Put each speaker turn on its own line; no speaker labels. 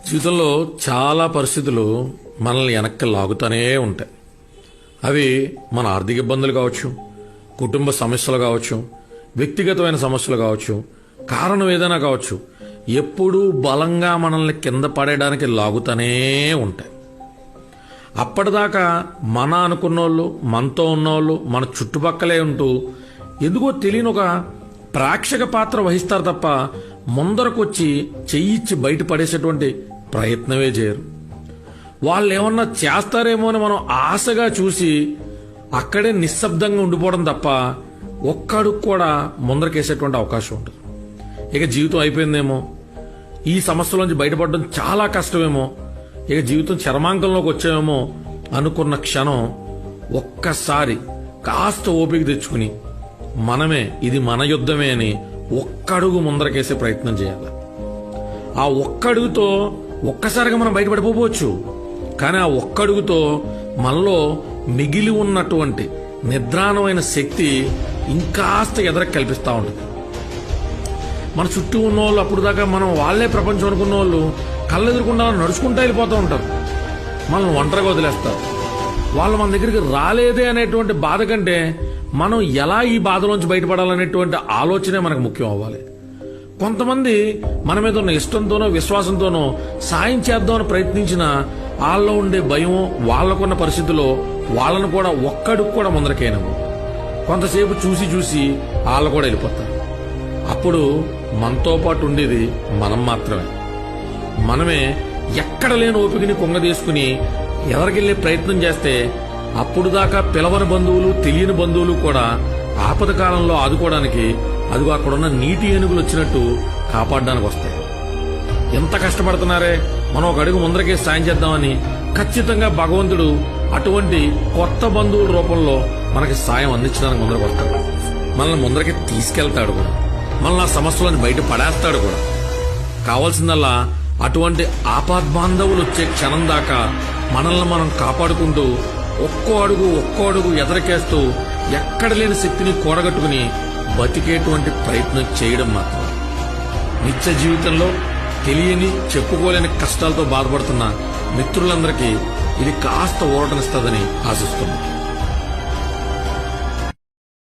జీవితంలో చాలా పరిస్థితులు మనల్ని వెనక్కి లాగుతూనే ఉంటాయి. అవి మన ఆర్థిక ఇబ్బందులు కావచ్చు, కుటుంబ సమస్యలు కావచ్చు, వ్యక్తిగతమైన సమస్యలు కావచ్చు, కారణం ఏదైనా కావచ్చు. ఎప్పుడూ బలంగా మనల్ని కింద పడేయడానికి లాగుతూనే ఉంటాయి. అప్పటిదాకా మన అనుకున్నోళ్ళు, మనతో ఉన్నోళ్ళు మన చుట్టుపక్కలే ఉంటూ ఎందుకో తెలియని ఒక ప్రేక్షక పాత్ర వహిస్తారు తప్ప ముందరకు వచ్చి చెయ్యిచ్చి బయటపడేసేటువంటి ప్రయత్నమే చేయరు. వాళ్ళు ఏమన్నా చేస్తారేమో అని మనం ఆశగా చూసి అక్కడే నిశ్శబ్దంగా ఉండిపోవడం తప్ప ఒక్కడుగు కూడా ముందరకేసేటువంటి అవకాశం ఉంటుంది. ఇక జీవితం అయిపోయిందేమో, ఈ సమస్యలోంచి బయటపడడం చాలా కష్టమేమో, ఇక జీవితం చరమాంకంలోకి వచ్చామేమో అనుకున్న క్షణం ఒక్కసారి కాస్త ఓపిక తెచ్చుకుని మనమే ఇది మన యుద్ధమే అని ఒక్కడుగు ముందరకేసే ప్రయత్నం చేయాలి. ఆ ఒక్కడుగుతో ఒక్కసారిగా మనం బయటపడిపోవచ్చు. కానీ ఆ ఒక్కడుగుతో మనలో మిగిలి ఉన్నటువంటి నిద్రాణమైన శక్తి ఇంకాస్త ఎదరకు కల్పిస్తూ ఉంటుంది. మన చుట్టూ ఉన్న వాళ్ళు అప్పుడు దాకా మనం వాళ్లే ప్రపంచం అనుకున్న వాళ్ళు కళ్ళెదురుకుండా నడుచుకుంటూ వెళ్ళిపోతూ ఉంటారు. మనల్ని ఒంటరిగా వదిలేస్తారు. వాళ్ళు మన దగ్గరికి రాలేదే అనేటువంటి బాధ కంటే మనం ఎలా ఈ బాధలోంచి బయటపడాలనేటువంటి ఆలోచనే మనకు ముఖ్యం అవ్వాలి. కొంతమంది మన మీద ఉన్న ఇష్టంతోనో విశ్వాసంతోనో సాయం చేద్దామని ప్రయత్నించినా వాళ్ళలో ఉండే భయం, వాళ్ళకున్న పరిస్థితుల్లో వాళ్ళను కూడా ఒక్కడికి కూడా ముందరకేనము. కొంతసేపు చూసి చూసి వాళ్ళు కూడా వెళ్ళిపోతారు. అప్పుడు మనతో పాటు ఉండేది మనం మాత్రమే. మనమే ఎక్కడ లేని ఓపికని కొంగదీసుకుని ఎదరికెళ్లే ప్రయత్నం చేస్తే అప్పుడు దాకా పిలవని బంధువులు, తెలియని బంధువులు కూడా ఆపద కాలంలో ఆదుకోవడానికి అదిగో అక్కడున్న నీటి ఏనుగులు వచ్చినట్టు కాపాడడానికి వస్తాయి. ఎంత కష్టపడుతున్నారే, మనం ఒక అడుగు ముందరకే సాయం చేద్దామని ఖచ్చితంగా భగవంతుడు అటువంటి కొత్త బంధువుల రూపంలో మనకి సాయం అందించడానికి ముందరకు వస్తాడు. మనల్ని ముందరకి తీసుకెళ్తాడు కూడా, మనల్ని ఆ సమస్యలను బయట పడేస్తాడు కూడా. కావాల్సిందల్లా అటువంటి ఆపద్బాంధవులు వచ్చే క్షణం దాకా మనల్ని మనం కాపాడుకుంటూ ఒక్కో అడుగు ఎదరకేస్తూ ఎక్కడ లేని శక్తిని కూడగట్టుకుని బతికేటువంటి ప్రయత్నం చేయడం మాత్రం. నిత్య జీవితంలో తెలియని, చెప్పుకోలేని కష్టాలతో బాధపడుతున్న మిత్రులందరికీ ఇది కాస్త ఊరటనిస్తుందని ఆశిస్తున్నాం.